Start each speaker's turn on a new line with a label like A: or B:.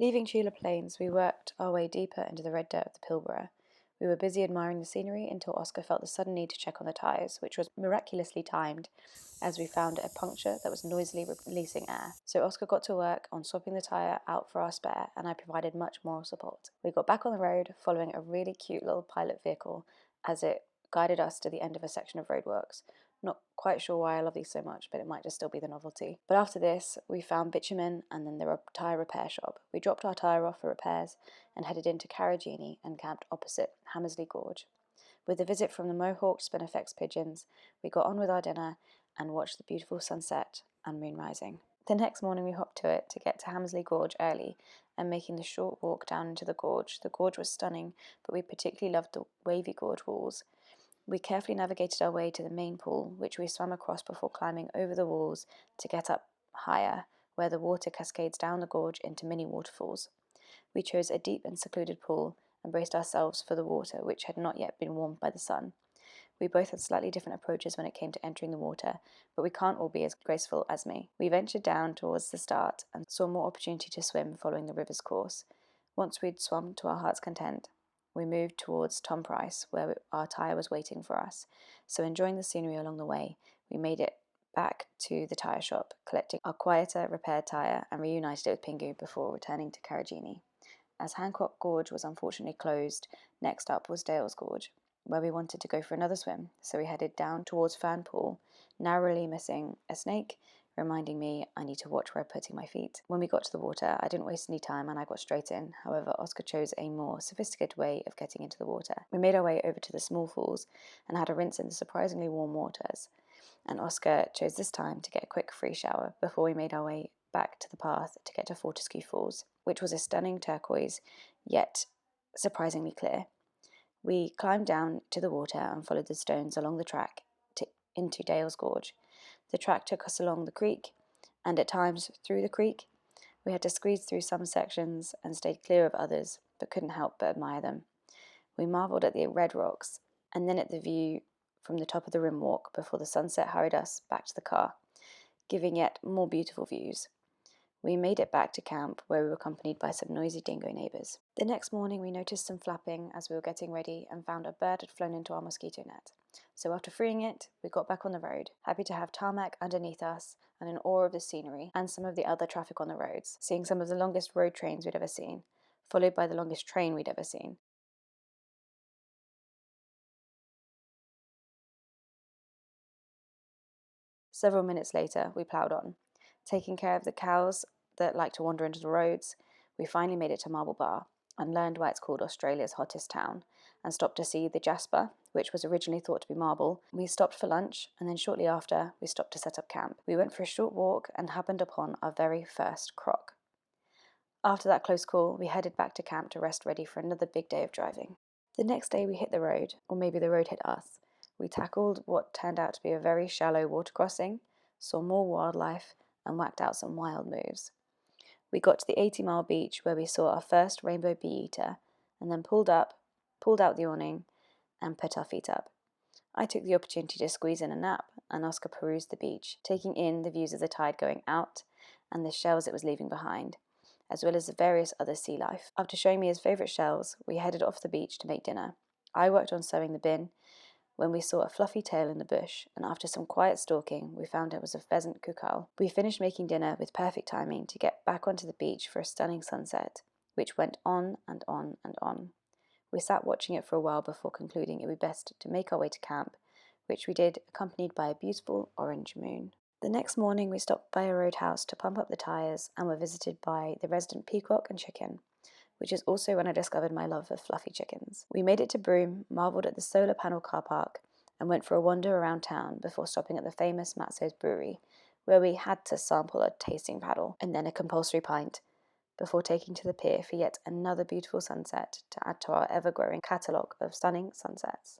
A: Leaving Tula Plains, we worked our way deeper into the red dirt of the Pilbara. We were busy admiring the scenery until Oscar felt the sudden need to check on the tyres, which was miraculously timed as we found a puncture that was noisily releasing air. So Oscar got to work on swapping the tyre out for our spare, and I provided much moral support. We got back on the road, following a really cute little pilot vehicle as it guided us to the end of a section of roadworks. Not quite sure why I love these so much, but it might just still be the novelty. But after this, we found bitumen and then the tyre repair shop. We dropped our tyre off for repairs and headed into Karijini and camped opposite Hammersley Gorge. With the visit from the Mohawk Spinifex pigeons, we got on with our dinner and watched the beautiful sunset and moon rising. The next morning we hopped to it to get to Hammersley Gorge early and making the short walk down into the gorge. The gorge was stunning, but we particularly loved the wavy gorge walls. We carefully navigated our way to the main pool, which we swam across before climbing over the walls to get up higher, where the water cascades down the gorge into mini waterfalls. We chose a deep and secluded pool and braced ourselves for the water, which had not yet been warmed by the sun. We both had slightly different approaches when it came to entering the water, but we can't all be as graceful as me. We ventured down towards the start and saw more opportunity to swim following the river's course. Once we'd swum to our heart's content, we moved towards Tom Price, where our tyre was waiting for us. So enjoying the scenery along the way, we made it back to the tyre shop, collecting our quieter repaired tyre and reunited it with Pingu before returning to Karijini. As Hancock Gorge was unfortunately closed, next up was Dales Gorge, where we wanted to go for another swim, so we headed down towards Fern Pool, narrowly missing a snake, reminding me I need to watch where I'm putting my feet. When we got to the water, I didn't waste any time and I got straight in. However, Oscar chose a more sophisticated way of getting into the water. We made our way over to the small falls and had a rinse in the surprisingly warm waters, and Oscar chose this time to get a quick free shower before we made our way back to the path to get to Fortescue Falls, which was a stunning turquoise, yet surprisingly clear. We climbed down to the water and followed the stones along the track into Dales Gorge. The track took us along the creek, and at times through the creek. We had to squeeze through some sections and stayed clear of others, but couldn't help but admire them. We marvelled at the red rocks, and then at the view from the top of the rim walk before the sunset hurried us back to the car, giving yet more beautiful views. We made it back to camp, where we were accompanied by some noisy dingo neighbours. The next morning we noticed some flapping as we were getting ready and found a bird had flown into our mosquito net. So after freeing it, we got back on the road, happy to have tarmac underneath us and in awe of the scenery and some of the other traffic on the roads, seeing some of the longest road trains we'd ever seen, followed by the longest train we'd ever seen. Several minutes later, we ploughed on, taking care of the cows that like to wander into the roads. We finally made it to Marble Bar and learned why it's called Australia's hottest town, and stopped to see the Jasper, which was originally thought to be marble. We stopped for lunch, and then shortly after, we stopped to set up camp. We went for a short walk and happened upon our very first croc. After that close call, we headed back to camp to rest ready for another big day of driving. The next day we hit the road, or maybe the road hit us. We tackled what turned out to be a very shallow water crossing, saw more wildlife, and whacked out some wild moves. We got to the 80-mile beach where we saw our first rainbow bee-eater, and then pulled out the awning, and put our feet up. I took the opportunity to squeeze in a nap, and Oscar perused the beach, taking in the views of the tide going out and the shells it was leaving behind, as well as the various other sea life. After showing me his favourite shells, we headed off the beach to make dinner. I worked on sewing the bin when we saw a fluffy tail in the bush, and after some quiet stalking, we found it was a pheasant cuckoo. We finished making dinner with perfect timing to get back onto the beach for a stunning sunset, which went on and on and on. We sat watching it for a while before concluding it would be best to make our way to camp, which we did, accompanied by a beautiful orange moon. The next morning we stopped by a roadhouse to pump up the tyres and were visited by the resident peacock and chicken, which is also when I discovered my love of fluffy chickens. We made it to Broome, marvelled at the solar panel car park, and went for a wander around town before stopping at the famous Matzo's Brewery, where we had to sample a tasting paddle and then a compulsory pint, before taking to the pier for yet another beautiful sunset to add to our ever-growing catalogue of stunning sunsets.